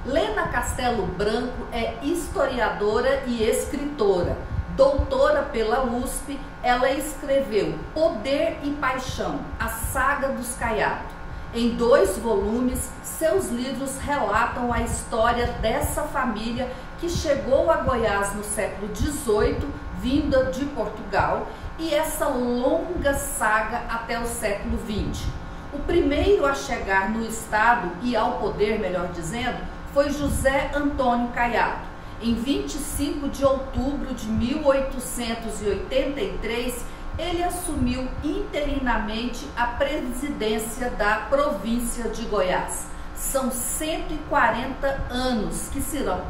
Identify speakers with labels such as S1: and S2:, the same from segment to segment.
S1: Lena Castelo Branco é historiadora e escritora. Doutora pela USP, ela escreveu Poder e Paixão, a Saga dos Caiado. Em 2 volumes, seus livros relatam a história dessa família que chegou a Goiás no século XVIII, vinda de Portugal, e essa longa saga até o século XX. O primeiro a chegar no estado e ao poder, melhor dizendo, foi José Antônio Caiado. Em 25 de outubro de 1883, ele assumiu interinamente a presidência da província de Goiás. São 140 anos que serão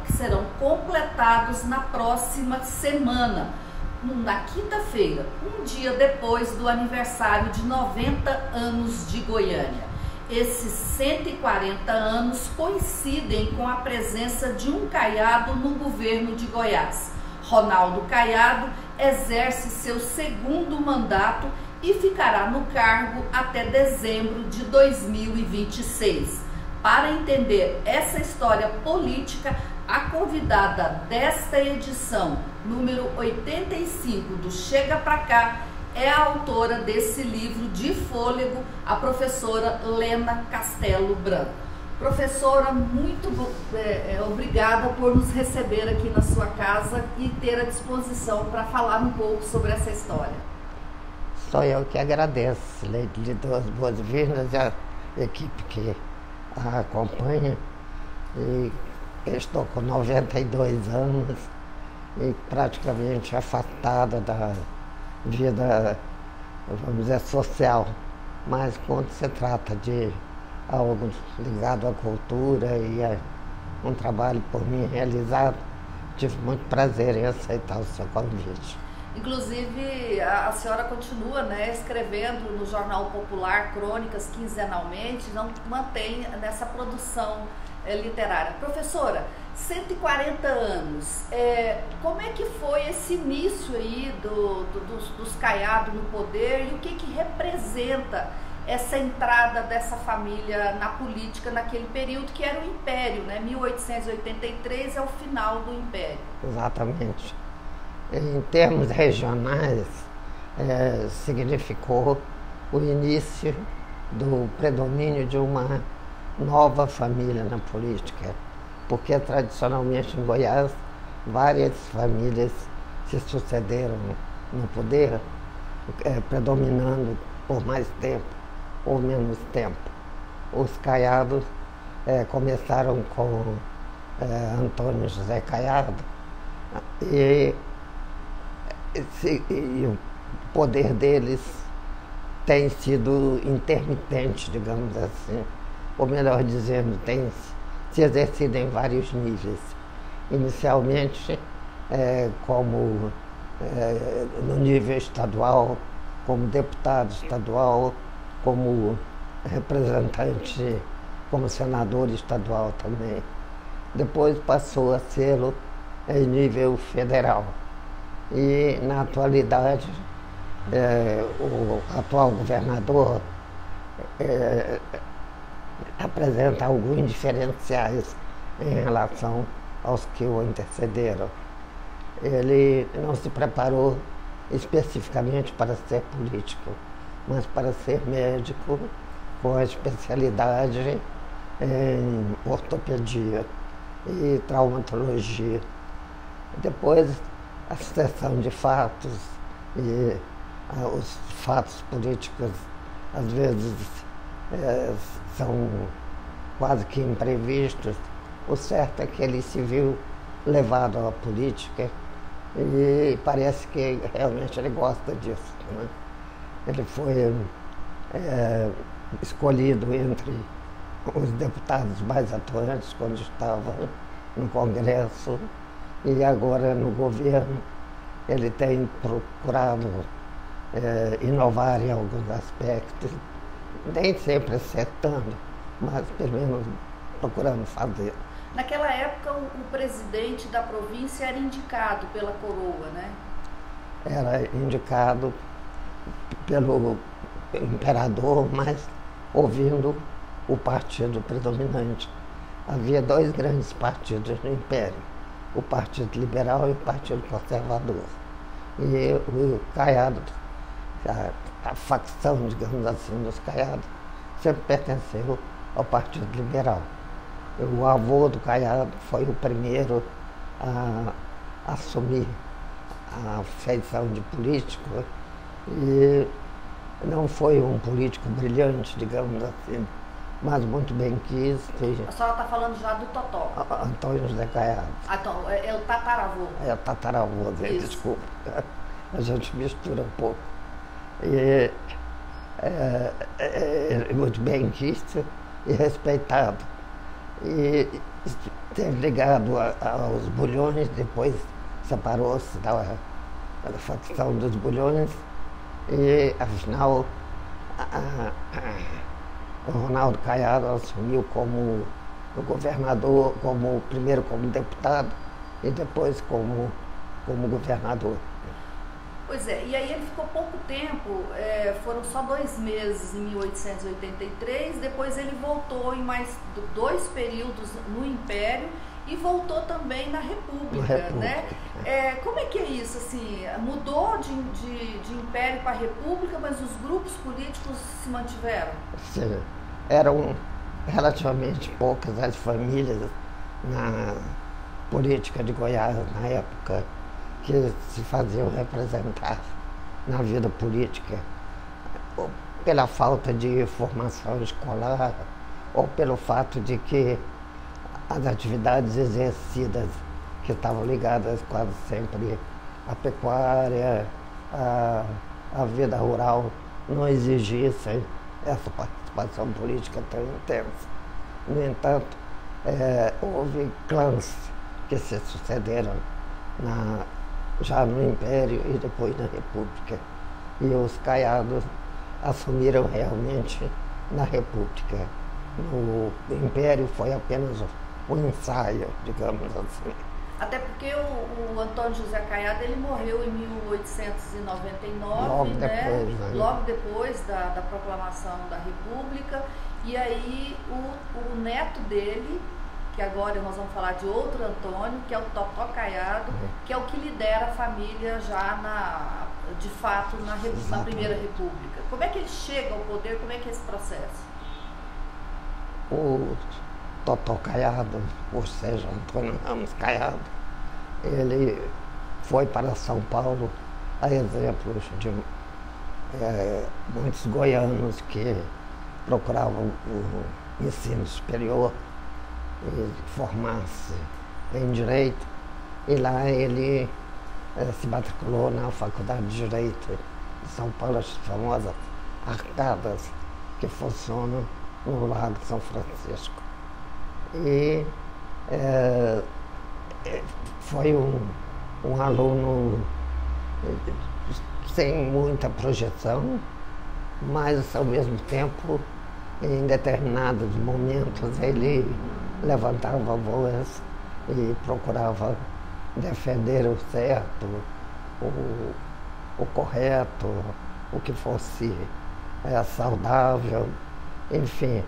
S1: completados na próxima semana, na quinta-feira, um dia depois do aniversário de 90 anos de Goiânia. Esses 140 anos coincidem com a presença de um Caiado no governo de Goiás. Ronaldo Caiado exerce seu 2º mandato e ficará no cargo até dezembro de 2026. Para entender essa história política, a convidada desta edição, número 85 do Chega Pra Cá, é a autora desse livro de fôlego, a professora Lena Castelo Branco. Professora, muito obrigada por nos receber aqui na sua casa e ter a disposição para falar um pouco sobre essa história.
S2: Só eu que agradeço, lhe dou as boas-vindas à equipe que a acompanha. E eu estou com 92 anos e praticamente afastada da vida, vamos dizer, social. Mas quando se trata de algo ligado à cultura e a um trabalho por mim realizado, tive muito prazer em aceitar o seu convite.
S1: Inclusive, a senhora continua, né, escrevendo no Jornal Popular crônicas quinzenalmente, não mantém nessa produção literária. Professora, 140 anos, como é que foi esse início aí dos Caiado no poder e o que representa essa entrada dessa família na política naquele período que era o Império, né? 1883 é o final do Império.
S2: Exatamente. Em termos regionais, significou o início do predomínio de uma nova família na política, porque tradicionalmente em Goiás várias famílias se sucederam no poder, predominando por mais tempo ou menos tempo. Os Caiados começaram com Antônio José Caiado e o poder deles tem sido intermitente, digamos assim, ou melhor dizendo, tem se exercido em vários níveis. Inicialmente, como no nível estadual, como deputado estadual, como representante, como senador estadual também. Depois passou a ser em nível federal. E, na atualidade, o atual governador apresenta alguns diferenciais em relação aos que o antecederam. Ele não se preparou especificamente para ser político, mas para ser médico com a especialidade em ortopedia e traumatologia. Depois, a sucessão de fatos e os fatos políticos, às vezes, são quase que imprevistos. O certo é que ele se viu levado à política e parece que realmente ele gosta disso, né? Ele foi escolhido entre os deputados mais atuantes quando estava no Congresso e agora no governo. Ele tem procurado inovar em alguns aspectos, nem sempre acertando, mas pelo menos procurando fazer.
S1: Naquela época, o presidente da província era indicado pela coroa, né?
S2: Era indicado pelo imperador, mas ouvindo o partido predominante. havia dois grandes partidos no Império, o Partido Liberal e o Partido Conservador. E o Caiado, a facção, digamos assim, dos Caiados, sempre pertenceu ao Partido Liberal. O avô do Caiado foi o primeiro a assumir a feição de político e não foi um político brilhante, digamos assim, mas muito bem quisto.
S1: A senhora está falando já do Totó.
S2: Antônio José Caiado.
S1: Ah, então, é o tataravô.
S2: É o tataravô dele,
S1: Isso.
S2: desculpa. A gente mistura um pouco. E é muito bem quisto e respeitado. E esteve ligado aos Bulhões, depois separou-se da facção dos Bulhões e, afinal, o Ronaldo Caiado assumiu como governador, primeiro como deputado e depois como governador.
S1: Pois é, e aí ele ficou pouco tempo, foram só 2 meses em 1883, depois ele voltou em mais 2 períodos no Império e voltou também na República, né? Como é que é isso, assim, mudou de Império para República, mas os grupos políticos se mantiveram?
S2: Sim, eram relativamente poucas as famílias na política de Goiás na época que se faziam representar na vida política, ou pela falta de formação escolar, ou pelo fato de que as atividades exercidas, que estavam ligadas quase sempre à pecuária, à vida rural, não exigissem essa participação política tão intensa. No entanto, houve clãs que se sucederam já no Império e depois na República. E os Caiados assumiram realmente na República. No Império foi apenas um ensaio, digamos assim.
S1: Até porque o Antônio José Caiado ele morreu em 1899,
S2: logo
S1: né?
S2: Depois, né?
S1: Logo depois da proclamação da República. E aí o neto dele, que agora nós vamos falar de outro Antônio, que é o Totó Caiado, que é o que lidera a família já de fato na Primeira República. Como é que ele chega ao poder? Como é que é esse processo?
S2: O Totó Caiado, ou seja, Antônio Ramos Caiado, ele foi para São Paulo a exemplos de muitos goianos que procuravam o ensino superior e formar-se em Direito, e lá ele se matriculou na Faculdade de Direito de São Paulo, as famosas arcadas que funcionam no Lago São Francisco. E foi um aluno sem muita projeção, mas ao mesmo tempo, em determinados momentos, ele levantava a voz e procurava defender o certo, o correto, o que fosse saudável, enfim.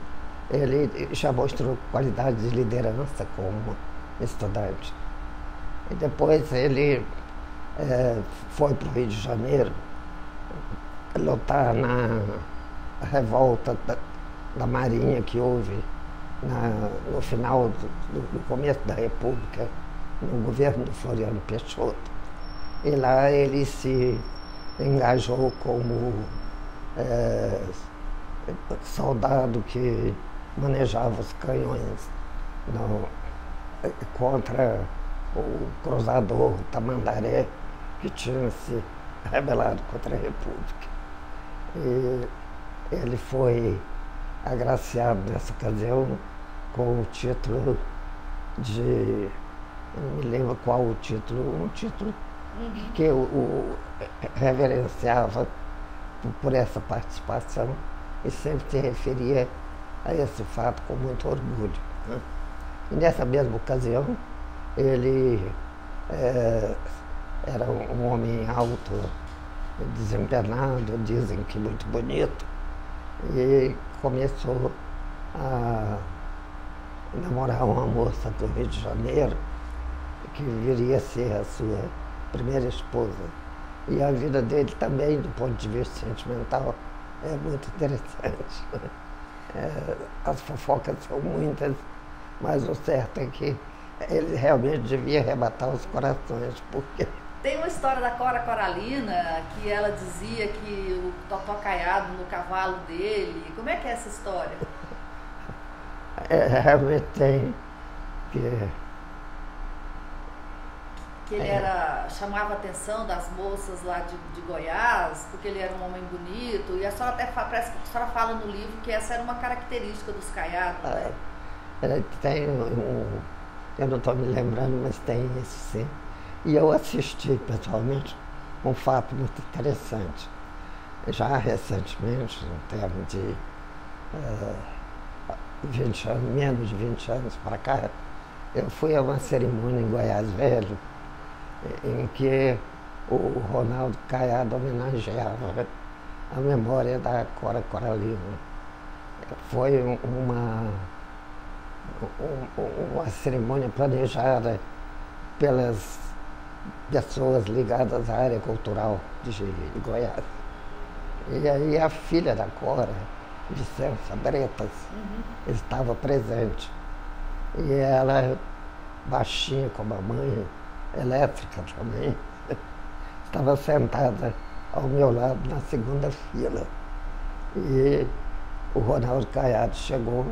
S2: Ele já mostrou qualidade de liderança como estudante. E depois ele foi para o Rio de Janeiro lutar na revolta da Marinha que houve no final do começo da República, no governo do Floriano Peixoto. E lá ele se engajou como soldado que manejava os canhões contra o cruzador Tamandaré, que tinha se rebelado contra a República. E ele foi agraciado nessa ocasião com o título de... não me lembro qual o título, um título que o reverenciava por essa participação e sempre se referia a esse fato com muito orgulho, né? E nessa mesma ocasião, ele era um homem alto, desempenado, dizem que muito bonito, e começou a namorar uma moça do Rio de Janeiro, que viria a ser a sua primeira esposa. E a vida dele também, do ponto de vista sentimental, é muito interessante. As fofocas são muitas, mas o certo é que ele realmente devia arrebatar os corações, porque...
S1: Tem uma história da Cora Coralina, que ela dizia que o Totó Caiado no cavalo dele. Como é que é essa história?
S2: Realmente tem, que
S1: ele chamava a atenção das moças lá de Goiás, porque ele era um homem bonito, e a senhora até parece que a senhora fala no livro que essa era uma característica dos Caiados, né?
S2: Tem eu não estou me lembrando, mas tem isso sim. E eu assisti pessoalmente um fato muito interessante. Já recentemente, em termos de 20 anos, menos de 20 anos para cá, eu fui a uma cerimônia em Goiás Velho, em que o Ronaldo Caiado homenageava a memória da Cora Coralina. Foi uma cerimônia planejada pelas pessoas ligadas à área cultural de Goiás. E aí a filha da Cora, Vicença Bretas, estava presente. E ela, baixinha como a mãe, elétrica também, estava sentada ao meu lado na segunda fila. E o Ronaldo Caiado chegou,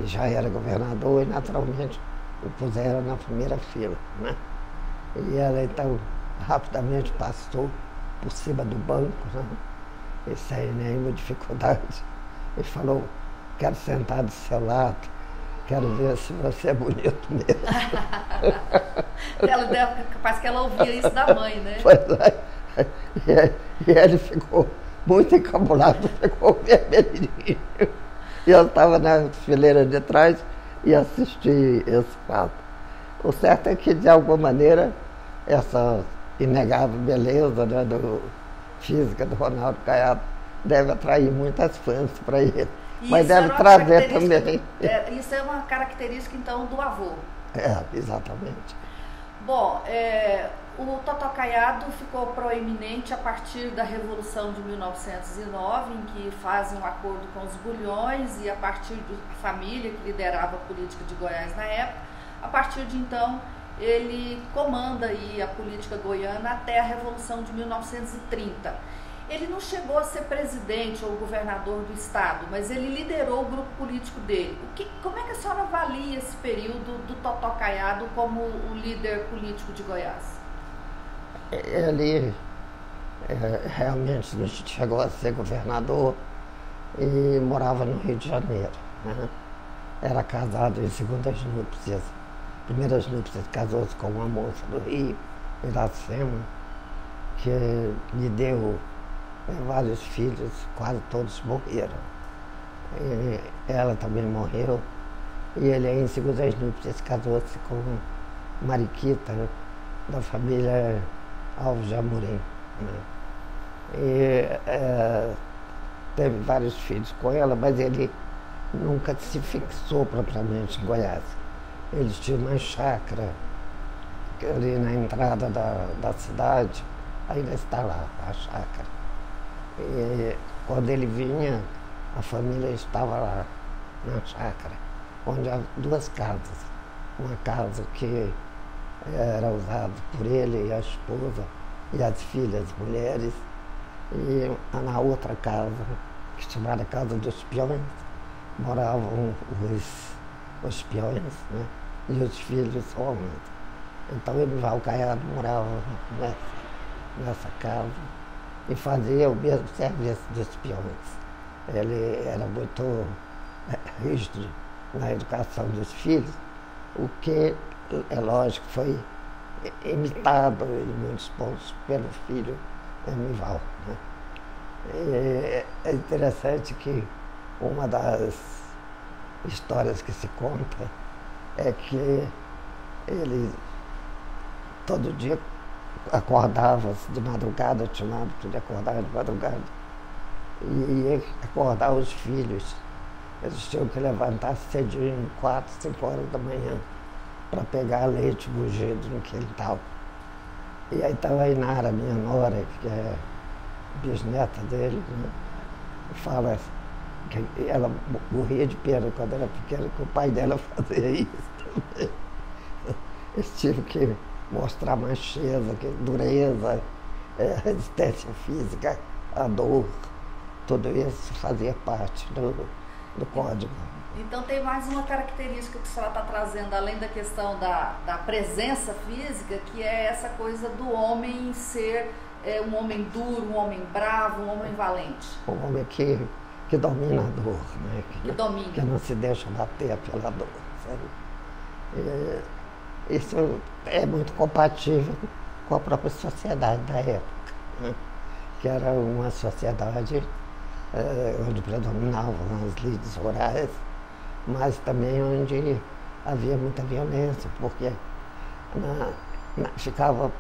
S2: já era governador, e naturalmente o puseram na primeira fila, né? E ela então rapidamente passou por cima do banco, né? E sem nenhuma dificuldade, e falou: quero sentar do seu lado, quero ver se você é bonito mesmo.
S1: Capaz que ela ouvia isso da mãe, né?
S2: Pois é. E ele ficou muito encabulado, ficou vermelhinho. E eu estava na fileira de trás e assisti esse fato. O certo é que, de alguma maneira, essa inegável beleza, né, física do Ronaldo Caiado deve atrair muitas fãs para ele. Mas deve trazer também.
S1: Isso é uma característica, então, do avô.
S2: Exatamente.
S1: Bom, o Totó Caiado ficou proeminente a partir da Revolução de 1909, em que fazem um acordo com os Bulhões, e a partir da família que liderava a política de Goiás na época, a partir de então ele comanda aí a política goiana até a Revolução de 1930. Ele não chegou a ser presidente ou governador do estado, mas ele liderou o grupo político dele. Como é que a senhora avalia esse período do Totó Caiado como o líder político de Goiás?
S2: Ele realmente chegou a ser governador e morava no Rio de Janeiro, né? Era casado em segundas núpcias. Primeiras núpcias, casou-se com uma moça do Rio, Iracema, que lhe deu vários filhos, quase todos morreram. E ela também morreu. E ele, em segundas núpcias, casou-se com Mariquita, da família Alves de Amorim, né? E teve vários filhos com ela, mas ele nunca se fixou propriamente em Goiás. Eles tinham uma chácara ali na entrada da cidade, ainda está lá a chácara. E quando ele vinha, a família estava lá na chácara, onde há duas casas. Uma casa que era usada por ele e a esposa e as filhas mulheres, e na outra casa, que se chamava Casa dos Peões, moravam os peões, né? E os filhos homens. Então Emival Caiado morava nessa casa e fazia o mesmo serviço dos peões. Ele era muito rígido na educação dos filhos, o que, é lógico, foi imitado em muitos pontos pelo filho Emival, né? E é interessante que uma das histórias que se conta é que ele todo dia acordava de madrugada, tinha o hábito de acordar de madrugada, e ia acordar os filhos Eles tinham que levantar cedinho, 4, 5 horas da manhã, para pegar leite bugido no quintal. E aí estava a Inara, minha nora, que é bisneta dele, né? Fala que ela morria de pena quando era pequena, que o pai dela fazia isso também. Eles tinham que mostrar macheza, dureza, resistência física, a dor, tudo isso fazia parte do código.
S1: Então tem mais uma característica que a senhora está trazendo, além da questão da presença física, que é essa coisa do homem ser um homem duro, um homem bravo, um homem valente.
S2: Um homem que domina a dor, né? Que não se deixa bater pela dor, sabe? Isso é muito compatível com a própria sociedade da época, né? Que era uma sociedade onde predominavam as lides rurais, mas também onde havia muita violência, porque ficava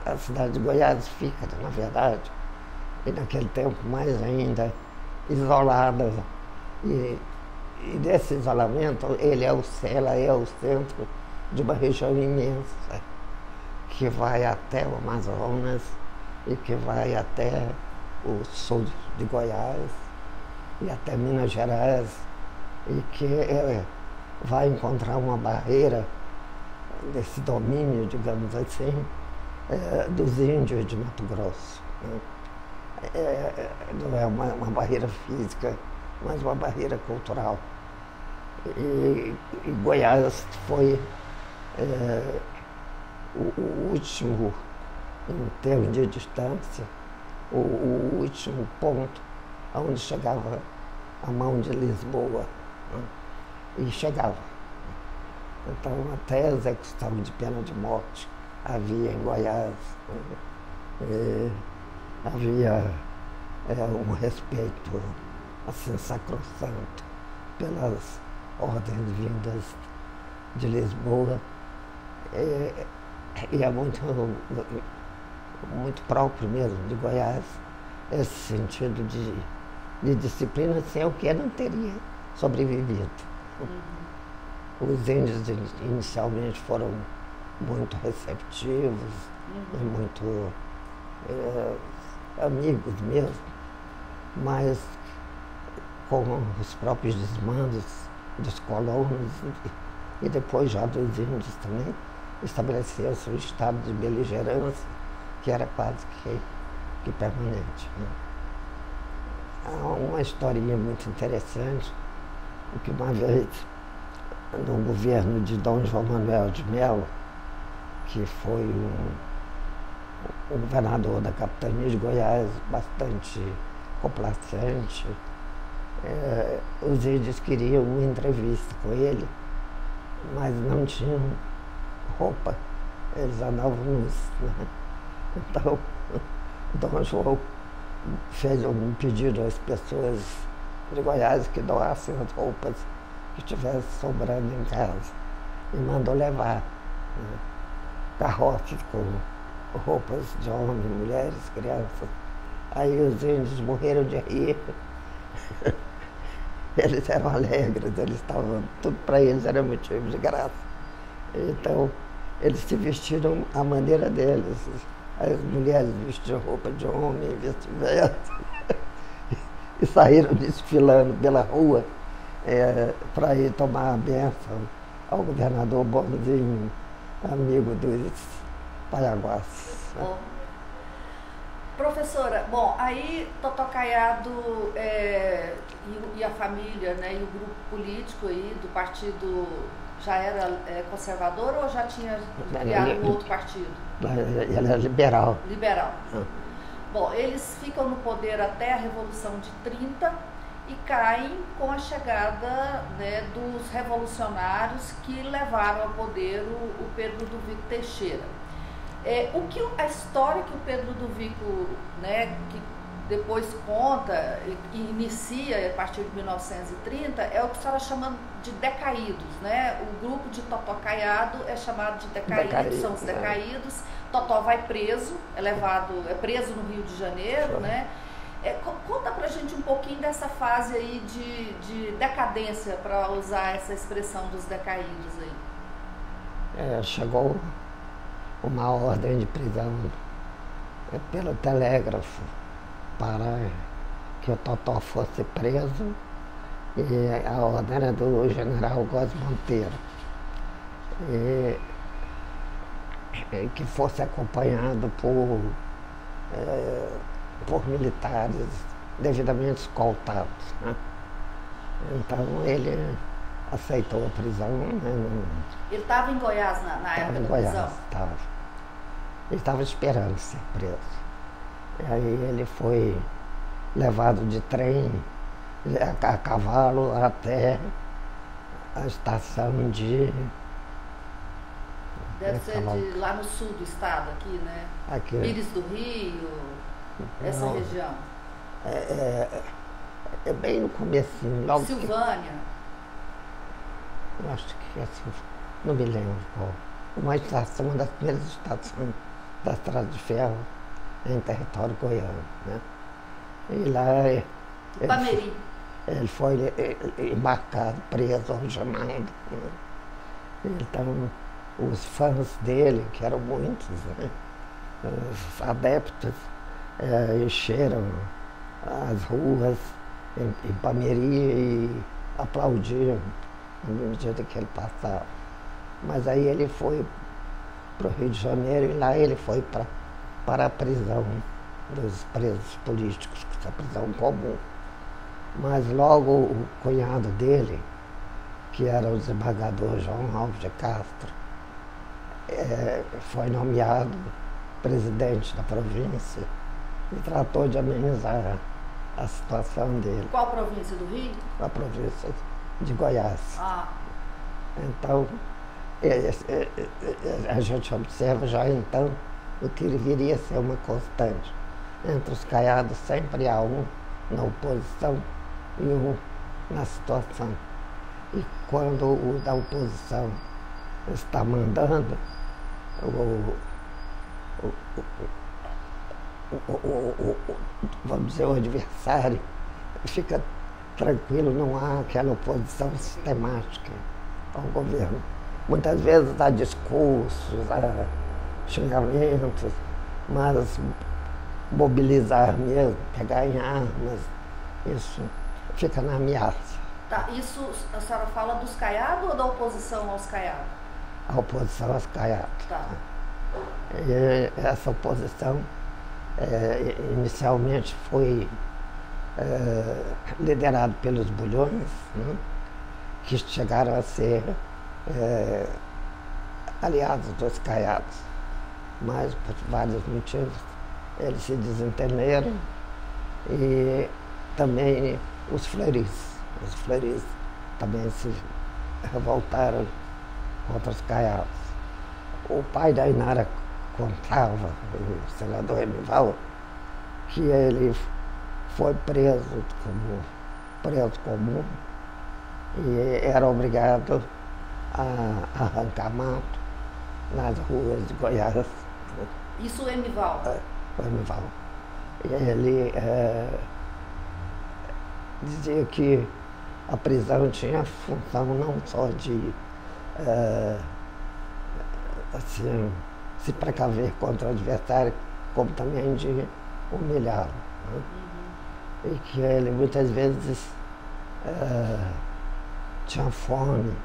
S2: a cidade de Goiás fica, na verdade, e naquele tempo mais ainda isolada, e desse isolamento ela é o centro de uma região imensa que vai até o Amazonas e que vai até o sul de Goiás e até Minas Gerais, e que vai encontrar uma barreira desse domínio, digamos assim, dos índios de Mato Grosso, né? Não é uma barreira física, mas uma barreira cultural. E Goiás foi o último, em termos de distância, o último ponto onde chegava a mão de Lisboa, né? E chegava. Então, até a execução de pena de morte havia em Goiás, né? Havia um respeito assim, sacrossanto pelas ordens vindas de Lisboa, e é muito próprio mesmo de Goiás esse sentido de disciplina, sem o que não teria sobrevivido. Os índios inicialmente foram muito receptivos, muito amigos mesmo, mas com os próprios desmandos dos colonos e depois já dos índios também, estabeleceu-se um estado de beligerância que era quase que permanente, né? Há uma historinha muito interessante, que uma vez, no governo de Dom João Manuel de Melo, que foi um governador da capitania de Goiás bastante complacente, os índios queriam uma entrevista com ele, mas não tinham roupa, eles andavam nus, né? Então, Dom João fez um pedido às pessoas de Goiás que doassem as roupas que estivessem sobrando em casa e mandou levar, né, carroças com roupas de homens, mulheres, crianças. Aí os índios morreram de rir. Eles eram alegres, eles estavam, tudo para eles era motivo de graça. Então, eles se vestiram à maneira deles. As mulheres vestiam roupa de homem, vice-versa. E saíram desfilando pela rua para ir tomar a bênção ao governador Bonzinho, amigo dos Paiaguás.
S1: Professora, bom, aí Totó Caiado e a família, né, e o grupo político aí do partido já era conservador ou já tinha criado um outro partido?
S2: Ele era liberal.
S1: Liberal. Bom, eles ficam no poder até a Revolução de 30 e caem com a chegada, né, dos revolucionários que levaram ao poder o Pedro do Vico Teixeira. A história que o Pedro do Vico, né, que depois conta e inicia a partir de 1930, é o que a senhora chama de decaídos, né? O grupo de Totó Caiado é chamado de decaídos, são os decaídos. Totó vai preso, é preso no Rio de Janeiro, né? Conta pra gente gente um pouquinho dessa fase aí de decadência, para usar essa expressão dos decaídos aí.
S2: Chegou uma ordem de prisão pelo telégrafo para que o Totó fosse preso, e a ordem era do general Góes Monteiro, e que fosse acompanhado por militares devidamente escoltados, né? Então ele aceitou a prisão. Né?
S1: Ele estava em Goiás na época da prisão?
S2: Estava. Ele estava esperando ser preso. E aí ele foi levado de trem a cavalo até a estação de...
S1: Deve ser de lá no sul do estado, aqui, né?
S2: Aqui.
S1: Pires do Rio, essa região.
S2: É bem no comecinho. Logo
S1: Silvânia.
S2: Eu acho que é assim, não me lembro qual. Uma das primeiras estações da Estrada de Ferro em território goiano, né? E lá
S1: Pameri.
S2: Ele foi embarcado, preso, algemado, né? Então, os fãs dele, que eram muitos, né? Os adeptos, encheram as ruas em Pameri e aplaudiam à medida que ele passava. Mas aí ele foi para o Rio de Janeiro e lá ele foi para a prisão dos presos políticos, que é a prisão comum. Mas logo o cunhado dele, que era o desembargador João Alves de Castro, foi nomeado presidente da província e tratou de amenizar a situação dele.
S1: Qual província do Rio?
S2: A província de Goiás.
S1: Ah.
S2: Então, a gente observa já então o que viria a ser uma constante. Entre os caiados sempre há um na oposição e um na situação. E quando o da oposição está mandando, vamos dizer, o adversário fica tranquilo, não há aquela oposição sistemática ao governo. Muitas vezes há discursos, há xingamentos, mas mobilizar mesmo, pegar em armas, isso fica na ameaça.
S1: Tá, isso a senhora fala dos caiados ou da oposição aos caiados?
S2: A oposição aos caiados.
S1: Tá.
S2: E essa oposição inicialmente foi liderada pelos bulhões, né, que chegaram a ser aliados dos caiados, mas por vários motivos eles se desentenderam, e também os fleuris. Os fleuris também se revoltaram contra os caiados. O pai da Inara contava, o senador Emival, que ele foi preso como preso comum e era obrigado a arrancar mato nas ruas de Goiás.
S1: Isso o Emival?
S2: O Emival. E ele dizia que a prisão tinha a função não só de assim, se precaver contra o adversário, como também de humilhá-lo. Né? Uhum. E que ele muitas vezes tinha fome,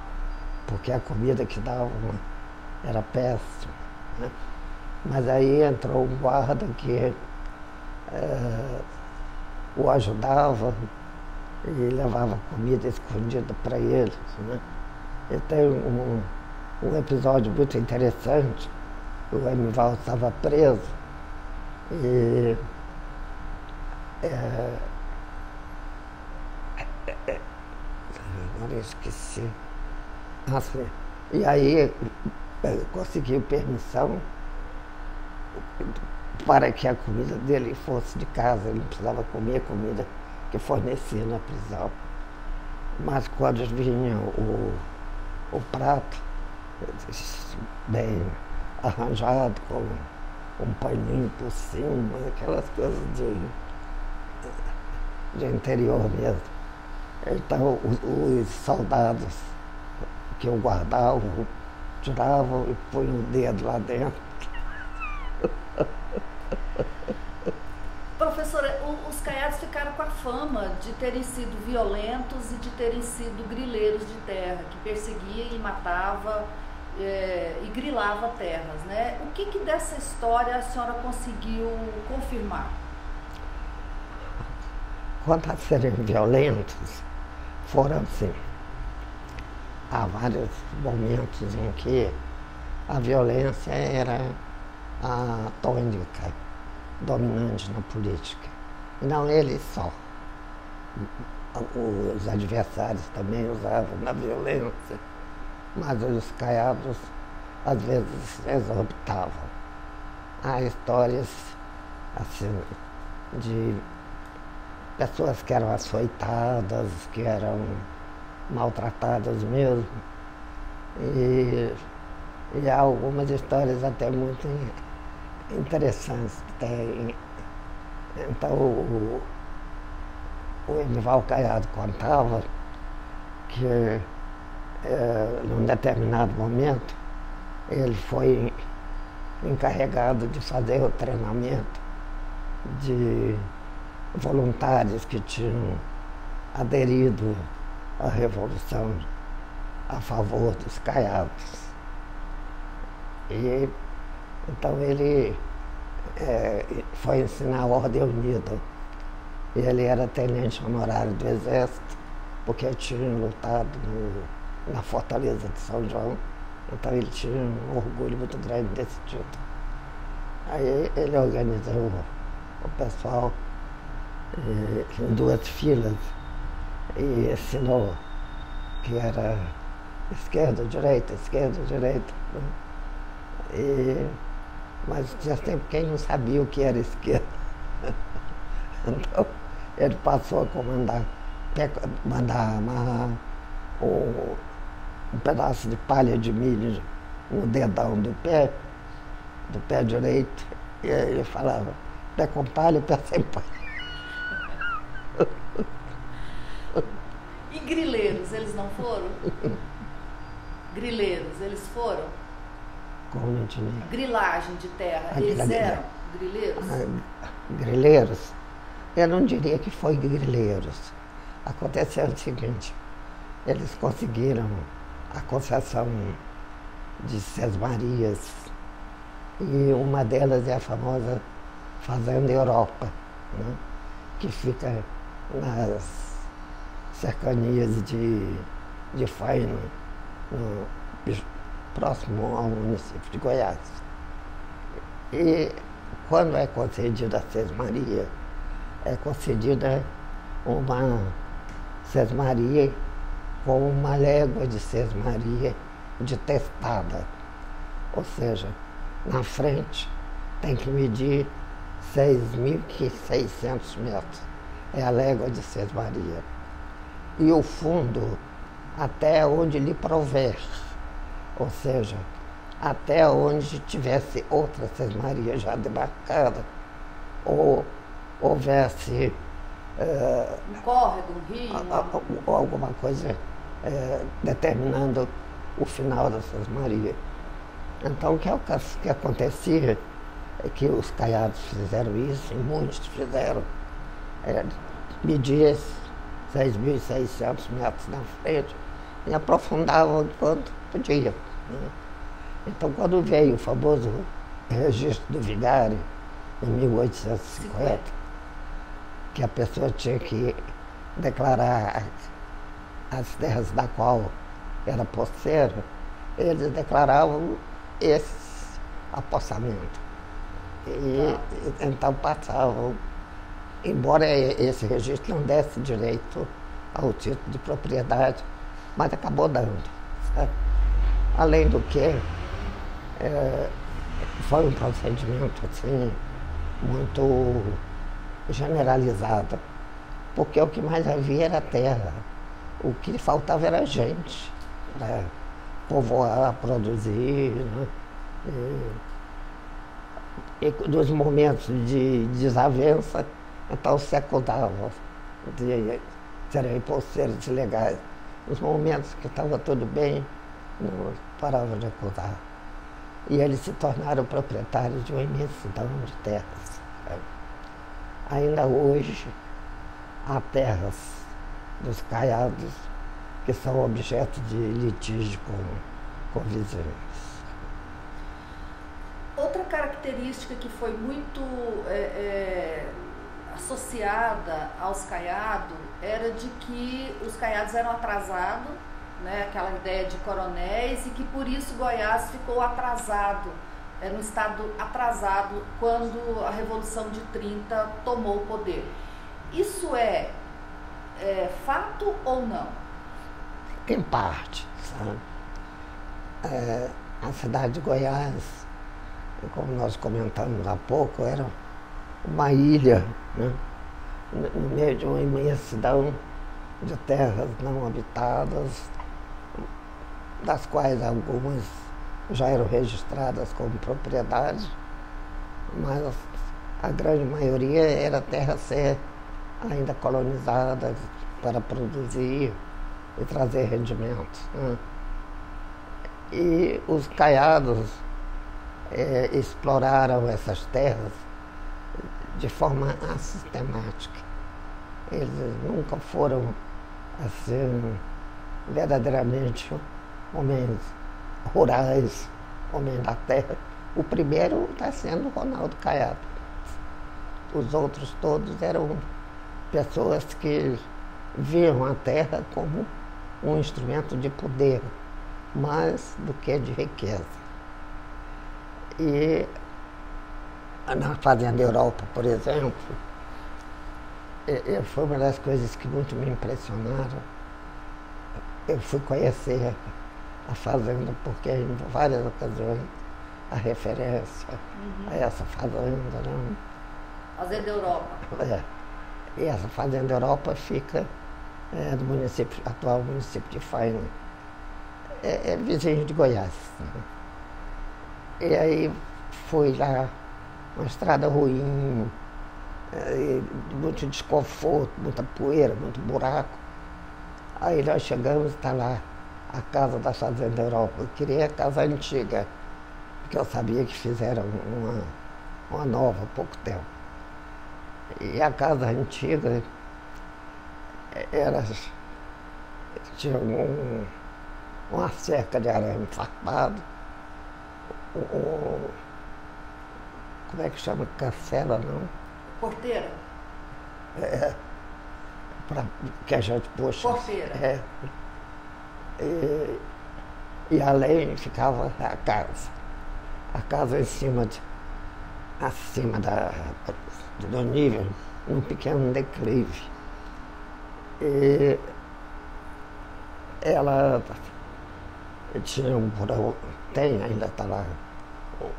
S2: porque a comida que davam era péssima. Né? Mas aí entrou um guarda que o ajudava e levava comida escondida para eles. Né? E tem um episódio muito interessante. O Emival estava preso e agora eu esqueci. Assim, e aí conseguiu permissão para que a comida dele fosse de casa. Ele não precisava comer comida que fornecia na prisão. Mas quando vinha o prato bem arranjado, com um paninho por cima, aquelas coisas de interior mesmo. Então, os soldados que o guardavam, tiravam e punham o dedo lá dentro.
S1: Professora, os Caiados ficaram com a fama de terem sido violentos e de terem sido grileiros de terra, que perseguia e matava e grilava terras, né? O que dessa história a senhora conseguiu confirmar?
S2: Quanto a serem violentos, foram assim. Há vários momentos em que a violência era a tônica dominante na política. E não eles só. Os adversários também usavam na violência, mas os Caiados às vezes exorbitavam. Há histórias assim de pessoas que eram açoitadas, que eram maltratadas mesmo. E há algumas histórias até muito interessantes que tem. Então o Emival Caiado contava que num determinado momento ele foi encarregado de fazer o treinamento de voluntários que tinham aderido à Revolução a favor dos Caiados. E então ele foi ensinar a Ordem Unida. Ele era tenente honorário do Exército, porque tinha lutado na Fortaleza de São João, então ele tinha um orgulho muito grande desse título. Aí ele organizou o pessoal em duas filas e ensinou que era esquerda, direita, né? Mas tinha sempre quem não sabia o que era esquerda. Então ele passou a mandar amarrar um pedaço de palha de milho no dedão do pé direito, e aí ele falava, pé com palha, pé sem palha.
S1: E grileiros, eles não foram? Grileiros, eles foram?
S2: Como não tinha?
S1: Grilagem de terra, eles eram grileiros?
S2: Grileiros? Eu não diria que foi grileiros. Aconteceu o seguinte, eles conseguiram a concessão de Sesmarias, e uma delas é a famosa Fazenda Europa, né? Que fica nas cercanias de Faina, próximo ao município de Goiás. E quando é concedida a Sesmaria, é concedida uma Sesmaria com uma légua de Sesmaria de testada. Ou seja, na frente tem que medir 6.600 metros. É a légua de Sesmaria. E o fundo até onde lhe prover. Ou seja, até onde tivesse outra Sesmaria já demarcada, ou houvesse
S1: um córrego, um rio,
S2: ou alguma coisa determinando o final da Sesmaria. Então, o que acontecia é que os Caiados fizeram isso, e muitos fizeram, medir 6.600 metros na frente e aprofundavam quanto podia, né? Então, quando veio o famoso registro do vigário, em 1850, que a pessoa tinha que declarar as terras da qual era posseiro, eles declaravam esse apossamento. E então passavam, embora esse registro não desse direito ao título de propriedade, mas acabou dando, sabe? Além do que, foi um procedimento assim, muito generalizado, porque o que mais havia era terra, o que faltava era gente para povoar, produzir, né? E nos momentos de desavença, então se acudava de serem impulseiros ilegais. Nos momentos que estava tudo bem, não paravam de acusar. E eles se tornaram proprietários de uma imensidão de terras. Ainda hoje, há terras dos Caiados que são objeto de litígio com vizinhos.
S1: Outra característica que foi muito associada aos Caiados era de que os Caiados eram atrasados, né, aquela ideia de coronéis, e que por isso Goiás ficou atrasado, era um estado atrasado quando a Revolução de 30 tomou o poder. Isso é fato ou não?
S2: Em parte, sabe? A cidade de Goiás, como nós comentamos há pouco, era uma ilha, né, no meio de uma imensidão de terras não habitadas, das quais algumas já eram registradas como propriedade, mas a grande maioria era terra a ser ainda colonizada para produzir e trazer rendimentos, né? E os Caiados exploraram essas terras de forma assistemática. Eles nunca foram, assim, verdadeiramente homens rurais, homens da terra. O primeiro está sendo Ronaldo Caiado. Os outros todos eram pessoas que viam a terra como um instrumento de poder, mais do que de riqueza. E na Fazenda Europa, por exemplo, foi uma das coisas que muito me impressionaram. Eu fui conhecer a fazenda porque em várias ocasiões a referência a essa fazenda, né?
S1: Fazenda Europa.
S2: E essa Fazenda Europa fica no município, atual município de Faina. É vizinho de Goiás, né? E aí fui lá, uma estrada ruim, muito desconforto, muita poeira, muito buraco. Aí nós chegamos, está lá a casa da Fazenda Europa. Eu queria a casa antiga, porque eu sabia que fizeram uma nova há pouco tempo. E a casa antiga tinha uma cerca de arame farpado, como é que chama? Cancela, não?
S1: Porteira?
S2: Que a gente puxa.
S1: Porteira.
S2: E além ficava a casa. A casa acima do nível, num pequeno declive. E ela tinha um porão, ainda está lá,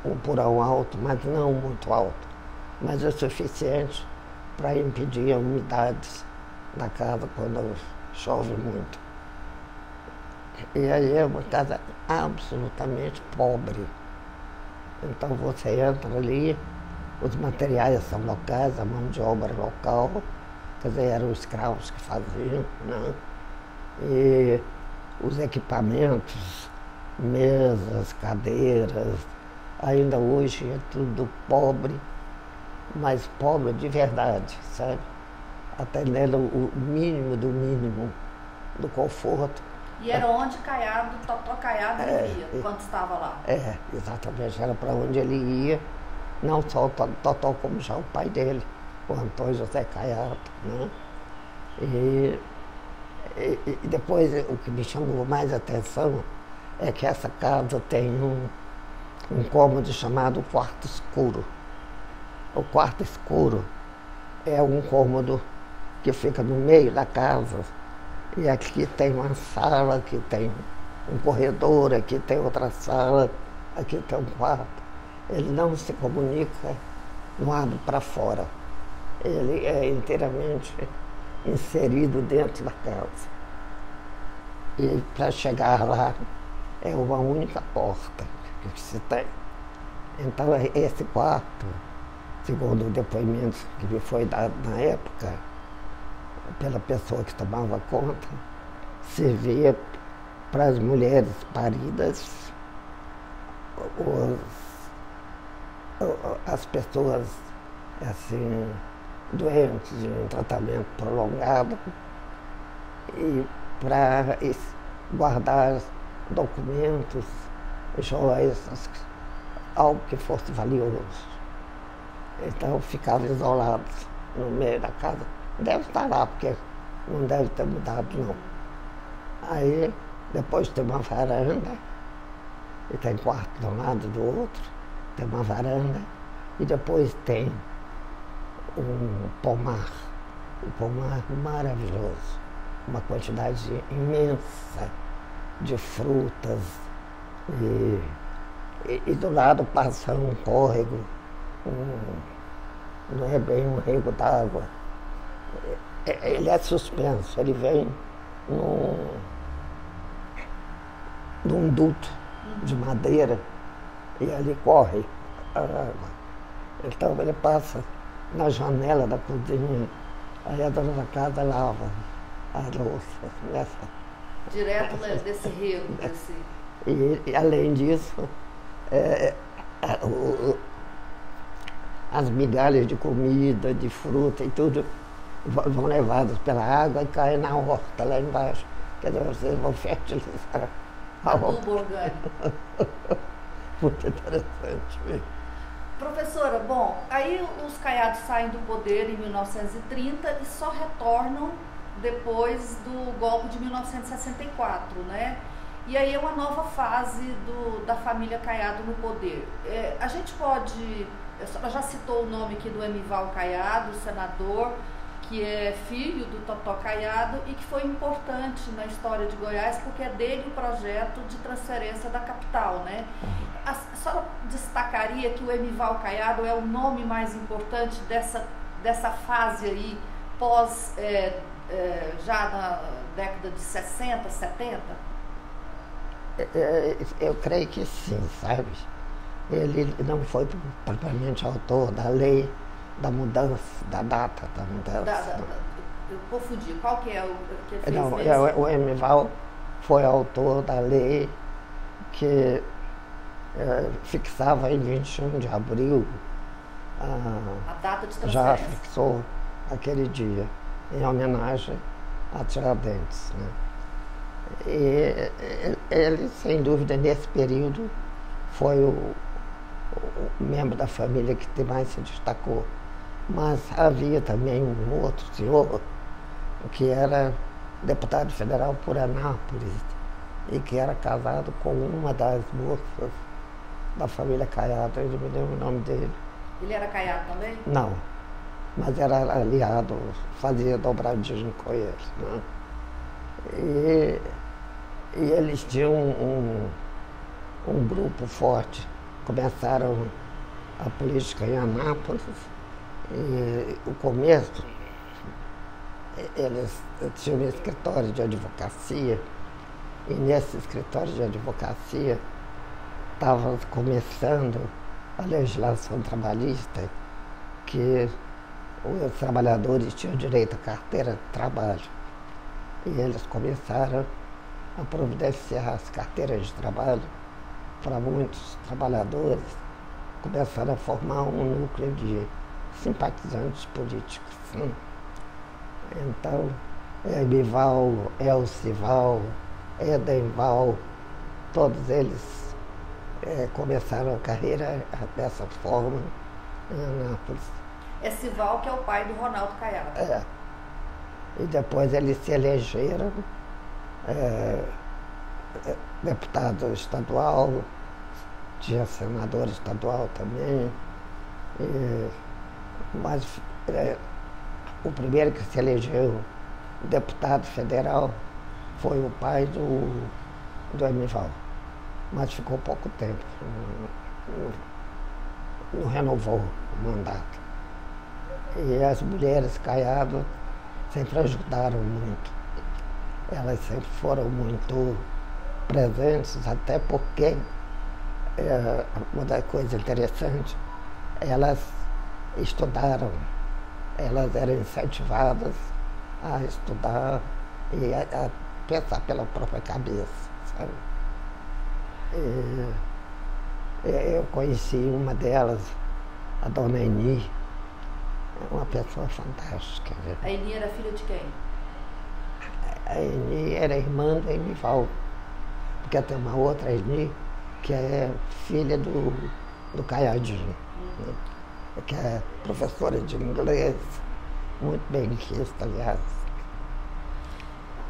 S2: um porão alto, mas não muito alto, mas o suficiente para impedir a umidade da casa quando chove muito. E aí é uma casa absolutamente pobre. Então você entra ali, os materiais são locais, a mão de obra local, quer dizer, eram os escravos que faziam, né? E os equipamentos, mesas, cadeiras, ainda hoje é tudo pobre, mas pobre de verdade, sabe? Atendendo o mínimo do mínimo do conforto.
S1: E era onde Totó Caiado vivia, quando estava lá?
S2: Exatamente, era para onde ele ia, não só o Totó, como já o pai dele, o Antônio José Caiado, né? E depois o que me chamou mais atenção é que essa casa tem um cômodo chamado quarto escuro. O quarto escuro é um cômodo que fica no meio da casa, e aqui tem uma sala, aqui tem um corredor, aqui tem outra sala, aqui tem um quarto. Ele não se comunica do lado para fora. Ele é inteiramente inserido dentro da casa. E para chegar lá é uma única porta que se tem. Então esse quarto, segundo o depoimento que me foi dado na época, pela pessoa que tomava conta, servia para as mulheres paridas, as pessoas assim, doentes de um tratamento prolongado, e para guardar documentos, joias, algo que fosse valioso. Então ficavam isolados no meio da casa. Deve estar lá, porque não deve ter mudado, não. Aí, depois tem uma varanda, e tem quarto de um lado e do outro, tem uma varanda, e depois tem um pomar maravilhoso, uma quantidade imensa de frutas, e do lado passa um córrego, não é bem um rego d'água, ele é suspenso, ele vem num duto de madeira e ali corre a água. Então ele passa na janela da cozinha, aí a dona da casa lava a louça nessa.
S1: Direto desse rego, desse...
S2: E além disso, as migalhas de comida, de fruta e tudo vão levadas pela água e caem na horta lá embaixo. Quer dizer, vocês vão fertilizar a horta.
S1: Adubo orgânico.
S2: Muito interessante.
S1: Professora, bom, aí os Caiados saem do poder em 1930 e só retornam depois do golpe de 1964, né? E aí é uma nova fase da família Caiado no poder. A gente pode... Ela já citou o nome aqui do Emival Caiado, senador, que é filho do Totó Caiado e que foi importante na história de Goiás, porque é dele o projeto de transferência da capital, né? A senhora destacaria que o Emival Caiado é o nome mais importante dessa fase aí, pós, já na década de 60, 70?
S2: Eu creio que sim, sabe? Ele não foi propriamente autor da lei da mudança, da data da mudança.
S1: Eu confundi. Qual que é o que ele fez
S2: não,
S1: mesmo?
S2: O Emival foi autor da lei que fixava em 21 de abril.
S1: A data de transferência.
S2: Já fixou aquele dia, em homenagem a Tiradentes, né? E ele, sem dúvida, nesse período, foi o membro da família que mais se destacou. Mas havia também um outro senhor que era deputado federal por Anápolis e que era casado com uma das moças da família Caiado. Eu não me lembro o nome dele.
S1: Ele era Caiado também?
S2: Não, mas era aliado, fazia dobradinho com eles, né? E eles tinham um grupo forte. Começaram a política em Anápolis e o começo, eles tinham um escritório de advocacia e nesse escritório de advocacia estava começando a legislação trabalhista, que os trabalhadores tinham direito à carteira de trabalho. E eles começaram a providenciar as carteiras de trabalho para muitos trabalhadores, começaram a formar um núcleo de simpatizantes políticos, né? Então, Emival, Elcival, Edenval, todos eles começaram a carreira dessa forma em Anápolis.
S1: Essival, que é o pai do Ronaldo Caiado.
S2: E depois eles se elegeram deputado estadual, tinha senador estadual também, mas o primeiro que se elegeu deputado federal foi o pai do Emival, mas ficou pouco tempo, não renovou o mandato. E as mulheres Caiado sempre ajudaram muito, elas sempre foram muito presentes, até porque uma coisa interessante, elas estudaram, elas eram incentivadas a estudar e a pensar pela própria cabeça, sabe? Eu conheci uma delas, a dona Eni, uma pessoa fantástica.
S1: A Eni era filha de quem?
S2: A Eni era irmã do Emival, porque tem uma outra Eni que é filha do Caiadinho, né? Que é professora de inglês, muito bem quista, aliás.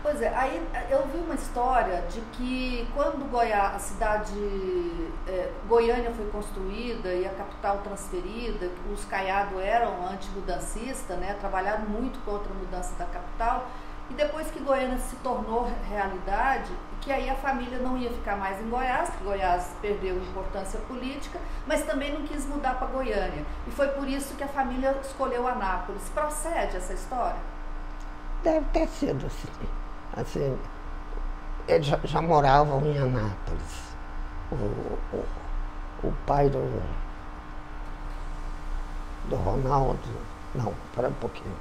S1: Pois é, aí eu vi uma história de que quando Goiás, a cidade Goiânia foi construída e a capital transferida, os Caiado eram antimudancistas, né, trabalharam muito contra a mudança da capital, e depois que Goiânia se tornou realidade, que aí a família não ia ficar mais em Goiás, porque Goiás perdeu importância política, mas também não quis mudar para Goiânia. E foi por isso que a família escolheu Anápolis. Procede essa história?
S2: Deve ter sido assim. Eles já moravam em Anápolis. O pai do Ronaldo, não, espera um pouquinho.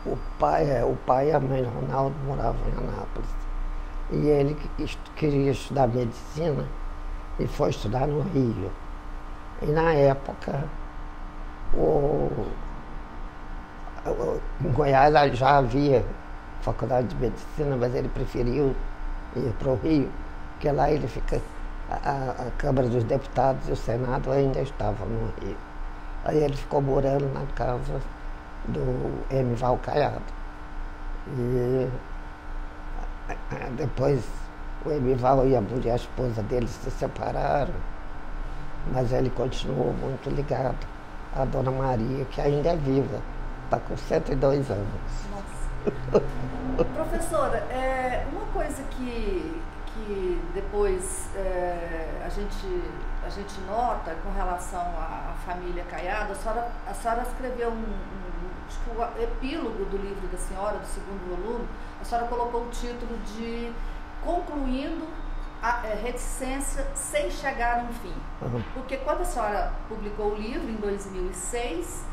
S2: O pai e a mãe do Ronaldo moravam em Anápolis. E ele queria estudar medicina e foi estudar no Rio. E na época, em Goiás já havia faculdade de medicina, mas ele preferiu ir para o Rio, porque lá ele fica. A Câmara dos Deputados e o Senado ainda estavam no Rio. Aí ele ficou morando na casa do Emival Caiado. E depois o Emival e a esposa dele se separaram, mas ele continuou muito ligado à Dona Maria, que ainda é viva, está com 102 anos.
S1: Nossa. Professora, uma coisa que depois a gente nota com relação à família Caiado, a senhora escreveu acho que o epílogo do livro da senhora, do segundo volume, a senhora colocou o título de Concluindo a Reticência Sem Chegar no Fim.
S2: Uhum.
S1: Porque quando a senhora publicou o livro, em 2006,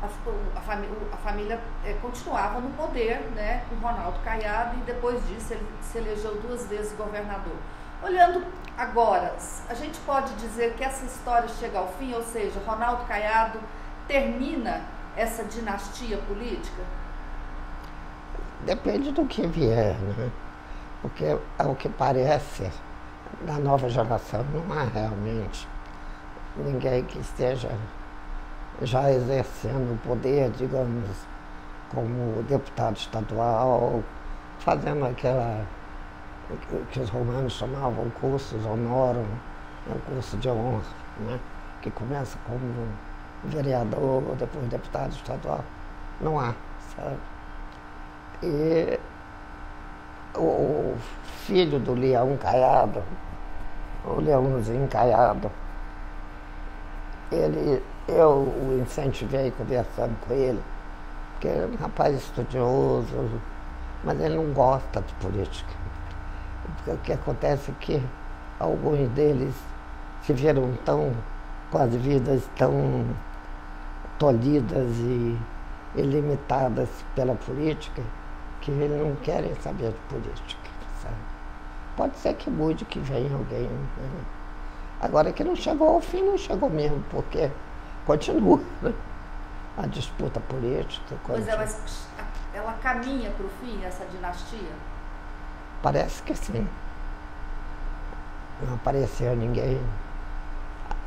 S1: a família continuava no poder, né, com Ronaldo Caiado, e depois disso ele se elegeu 2 vezes governador. Olhando agora, a gente pode dizer que essa história chega ao fim, ou seja, Ronaldo Caiado termina essa dinastia política?
S2: Depende do que vier, né? Porque, ao que parece, na nova geração não há realmente ninguém que esteja já exercendo o poder, digamos, como deputado estadual, fazendo aquela que os romanos chamavam cursus honorum, o curso de honra, né? Que começa como vereador, depois deputado estadual. Não há, sabe? E o filho do Leão Caiado, o Leãozinho Caiado, eu o incentivei conversando com ele, porque ele é um rapaz estudioso, mas ele não gosta de política. Porque o que acontece é que alguns deles se viram com as vidas tão tolhidas e limitadas pela política, que eles não querem saber de política, sabe? Pode ser que mude, que venha alguém, né? Agora que não chegou ao fim, não chegou mesmo, porque continua, né? A disputa política.
S1: Pois é, mas ela caminha para o fim, essa dinastia?
S2: Parece que sim. Não apareceu ninguém,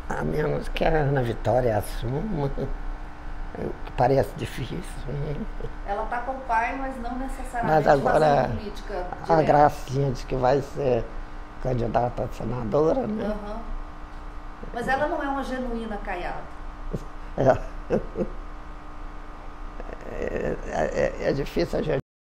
S2: a menos que a Ana Vitória assuma, que parece difícil. Hein?
S1: Ela está com o pai, mas não necessariamente
S2: mas agora,
S1: fazendo política direta.
S2: A Gracinha diz que vai ser candidata a senadora, né?
S1: Uhum. Mas ela não é uma genuína Caiado.
S2: É difícil a gente